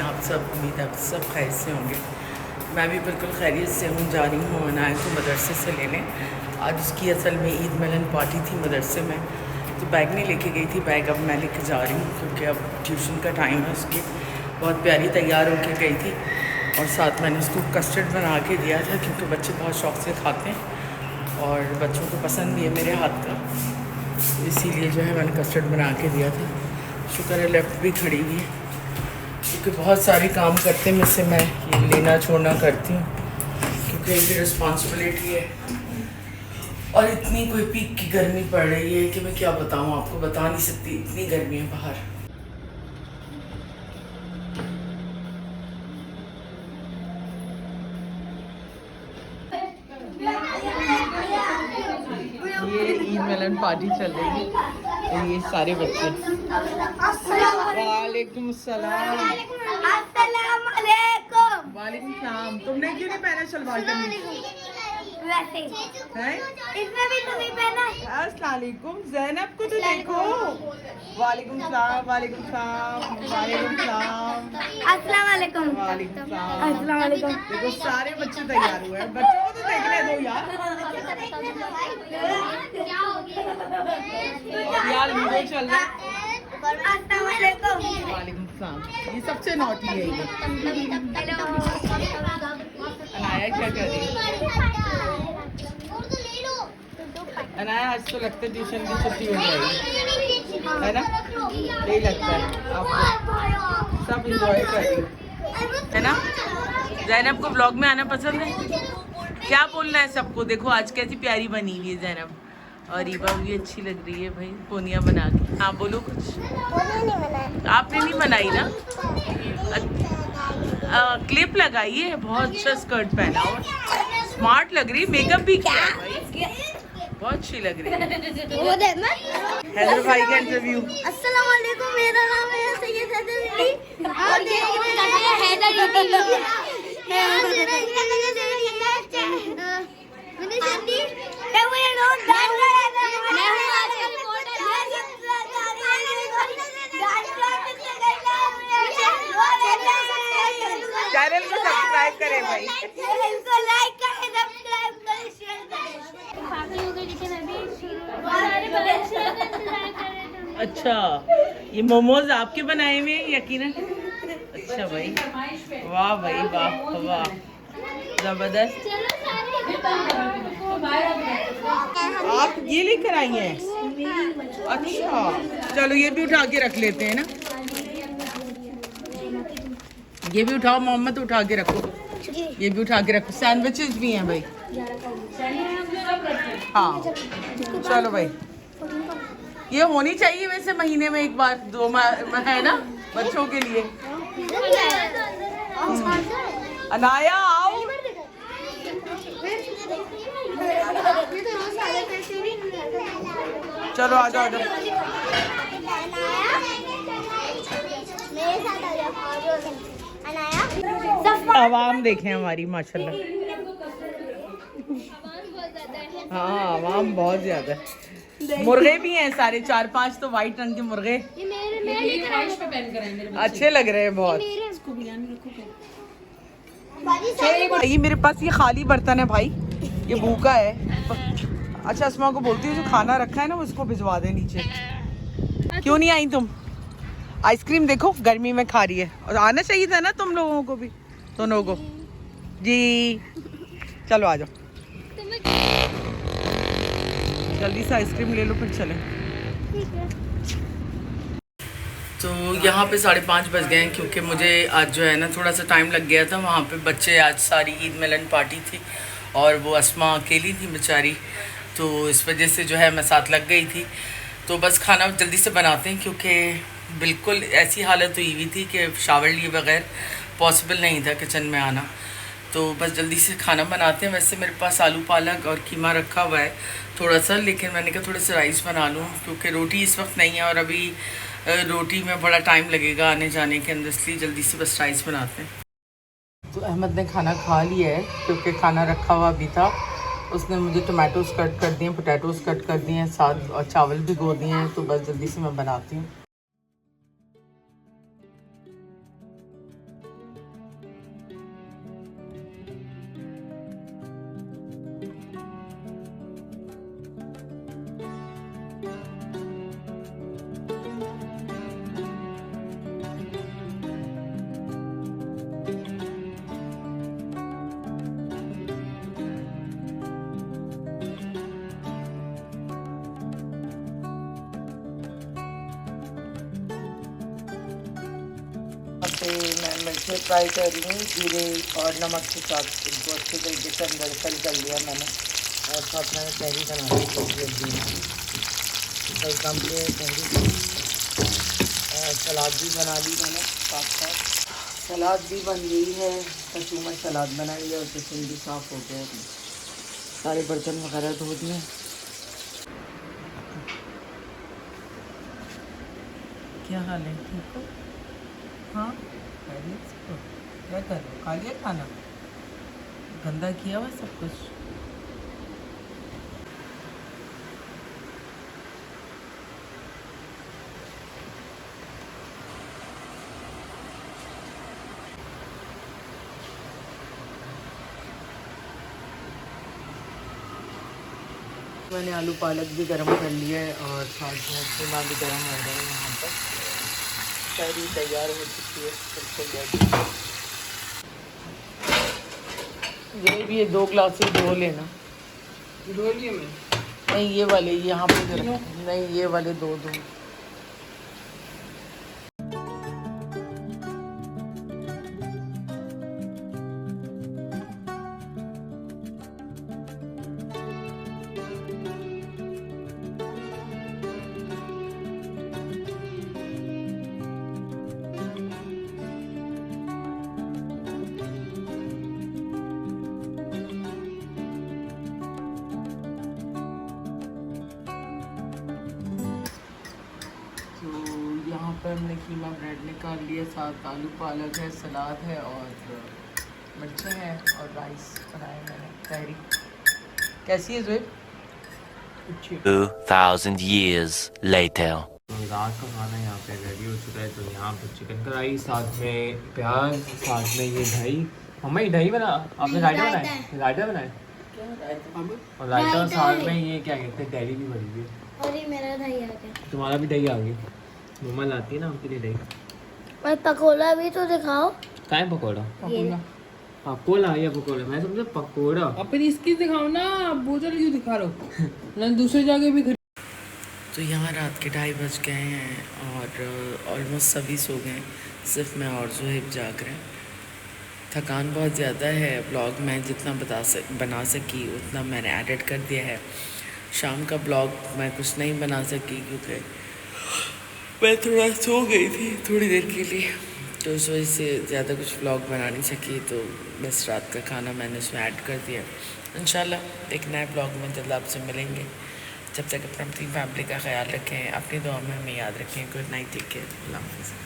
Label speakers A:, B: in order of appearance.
A: आप सब? उम्मीद है आप सब खैर से होंगे। मैं भी बिल्कुल खैरियत से हूँ। जा रही हूँ अनाया को मदरसे से लेने। आज उसकी असल में ईद मिलन पार्टी थी मदरसे में, तो बैग नहीं लेके गई थी। बैग अब मैं लेके जा रही हूँ क्योंकि अब ट्यूशन का टाइम है उसकी। बहुत प्यारी तैयार होके गई थी और साथ मैंने उसको कस्टर्ड बना के दिया था क्योंकि बच्चे बहुत शौक़ से खाते हैं और बच्चों को पसंद भी है मेरे हाथ का, इसीलिए जो है मैंने कस्टर्ड बना के दिया था। शुक्र है लेफ्ट भी खड़ी हुई है क्योंकि बहुत सारे काम करते हैं मुझसे, मैं ये लेना छोड़ना करती हूँ क्योंकि इनकी रिस्पॉन्सिबिलिटी है। और इतनी कोई पीक की गर्मी पड़ रही है कि मैं क्या बताऊँ आपको, बता नहीं सकती, इतनी गर्मी है बाहर। ये ईद मिलन पार्टी चल रही है और ये सारे बच्चे। वालेकुम सलाम। वालेकुम सलाम। तुमने क्यों नहीं पहना शलवार कमीज?
B: वैसे
A: हैं?
B: इसमें भी तुम्हें पहना है।
A: अस्सलाम वालेकुम। ज़ैनब को तो देखो। वालेकुम सलाम। वालेकुम सलाम। वालेकुम सलाम।
B: अस्सलाम वालेकुम।
A: वालेकुम सलाम।
B: अस्सलाम वालेकुम।
A: देखो सारे बच्चे तैयार हुए हैं, बच्चों को तो देखने दो यार। और यार वीडियो चल रहा है।
B: अस्सलाम वालेकुम।
A: वालेकुम सलाम। ये सबसे नॉटी है ये। अनाया क्या कर रही है? अनाया आज तो लगता है ट्यूशन की छुट्टी हो जाएगी, है ना? यही लगता है आपको। सब इंजॉय कर रही है ना? ज़ैनब को ब्लॉग में आना पसंद है? क्या बोलना है सबको? देखो आज कैसी प्यारी बनी हुई है ज़ैनब, और रीबा भी अच्छी लग रही है भाई पोनिया बना के। हाँ बोलो कुछ। आपने नहीं बनाई ना? क्लिप लगाई है, बहुत अच्छा स्कर्ट पहना और स्मार्ट लग रही, मेकअप भी किया है भाई, बहुत अच्छी लग रही है। हैदर भाई का इंटरव्यू।
B: अस्सलाम वालेकुम, मेरा नाम है सैयद हैदर अली और देख रहे हैं हैदर अली। मैंने जल्दी मैं वो नोट डाल रहा है। मैं हूं आजकल
A: चैनल को सब्सक्राइब करें भाई,
B: इसको लाइक करें, सब्सक्राइब करें, शेयर करें।
A: अच्छा ये मोमोज आपके बनाए हुए हैं यकीनन? अच्छा भाई, वाह भाई वाह वाह, जबरदस्त। आप ये लेकर आई हैं? अच्छा चलो ये भी उठा के रख लेते हैं ना। ये भी उठाओ मोहम्मद, उठा के रखो, ये भी उठा के रखो। सैंडविचेस भी हैं भाई। हाँ चलो भाई, ये होनी चाहिए वैसे महीने में एक बार, दो है ना बच्चों के लिए। अनाया आओ। चलो आ जाओ आ जाओ। आवाम देखें हमारी माशाल्लाह। हाँ आवाम बहुत ज्यादा है। मुर्गे भी हैं सारे, 4-5 तो वाइट रंग के मुर्गे अच्छे लग रहे हैं बहुत। ये मेरे पास ये खाली बर्तन है भाई, ये भूखा है। अच्छा अस्मा को बोलती हूँ जो खाना रखा है ना उसको भिजवा दे नीचे। क्यों नहीं आई तुम? आइसक्रीम देखो गर्मी में खा रही है, और आना चाहिए था ना तुम लोगों को भी, दोनों को जी। चलो आ जाओ, जल्दी से आइसक्रीम ले लो फिर चलें। तो यहाँ पे 5:30 बज गए हैं क्योंकि मुझे आज जो है ना थोड़ा सा टाइम लग गया था। वहाँ पे बच्चे, आज सारी ईद मिलन पार्टी थी और वो अस्मा अकेली थी बेचारी, तो इस वजह से जो है मैं साथ लग गई थी। तो बस खाना जल्दी से बनाते हैं क्योंकि बिल्कुल ऐसी हालत हुई हुई थी कि शावर लिए बगैर पॉसिबल नहीं था किचन में आना। तो बस जल्दी से खाना बनाते हैं। वैसे मेरे पास आलू पालक और कीमा रखा हुआ है थोड़ा सा, लेकिन मैंने कहा थोड़ा सा राइस बना लूँ क्योंकि रोटी इस वक्त नहीं है और अभी रोटी में बड़ा टाइम लगेगा आने जाने के अंदर, इसलिए जल्दी से बस राइस बनाते हैं। तो अहमद ने खाना खा लिया है क्योंकि खाना रखा हुआ भी था। उसने मुझे टमाटोज़ कट कर दिए, पोटैटोज़ कट कर दिए हैं साथ, और चावल भिगो दिए हैं। तो बस जल्दी से मैं बनाती हूँ। मिर्चें फ्राई कर ली जीरे और नमक के साथ, इनको अच्छे तरीके से अंदर तल कर लिया मैंने। और साथ में तहरी बना ली जल्दी कई काम के तहरी, और सलाद भी बना ली मैंने साथ साथ। सलाद भी बन गई है, कद्दू में सलाद बना लिया और किचन भी साफ़ हो गया, सारे बर्तन वगैरह धो दिए। क्या हाल है, ठीक हो? हाँ क्या कर रहे हो, खा लिया खाना? गंदा किया हुआ सब कुछ। मैंने आलू पालक भी गरम कर लिया है और साथ में चूल्हा भी गरम हो गया है। यहाँ पर सारी तैयार हो चुकी है बिल्कुल। ये भी ये 2 गिलास ही धो लेना। धो लिए मैं? नहीं ये वाले यहाँ पे नहीं, ये वाले दो। यहाँ पर हमने कीमा ब्रेड निकाल लिया, साथ आलू पालक है, सलाद है और मिर्चें हैं और राइस बनाए मैंने। तहरी कैसी है ज़ुएब?
C: 2000 years later.
D: रात का खाना यहाँ पे रेडी हो चुका है। तो यहाँ पे चिकन कढ़ाई, साथ में प्याज, साथ में ये दही। मम्मा ये दही बना आपने? रायता बनाया? रायता बनाया और रायता साथ में ये क्या कहते हैं, दही भी भरी हुई है।
B: और ये मेरा दही आ गया।
D: तुम्हारा भी दही आ गया। मम्मा लाती है ना आपके लिए दही।
B: और पकोड़ा भी तो दिखाओ।
D: क्या है पकौड़ा? पकोड़ा या पकौड़ा? मैं समझा पकौड़ा।
E: अपनी इसकी दिखाओ ना, बोतल क्यों दिखा रहे हो? ना दूसरी जगह भी
A: तो यहाँ रात के 2:30 बज गए हैं और ऑलमोस्ट सभी सो गए, सिर्फ मैं और ज़ुएब जाग रहे हैं। थकान बहुत ज़्यादा है। ब्लॉग मैं जितना बना सकी उतना मैंने एडिट कर दिया है। शाम का ब्लॉग मैं कुछ नहीं बना सकी क्योंकि मैं थोड़ा सो गई थी थोड़ी देर के लिए, तो उस वजह से ज़्यादा कुछ व्लॉग बना नहीं सकी। तो बस रात का खाना मैंने उसमें ऐड कर दिया। इंशाल्लाह एक नए ब्लॉग में जल्द आपसे मिलेंगे। जब तक अपनी फैमिली का ख्याल रखें, अपनी दुआ में हमें याद रखें। गुड नाइट, टेक केयर, अल्लाह हाफ़िज़।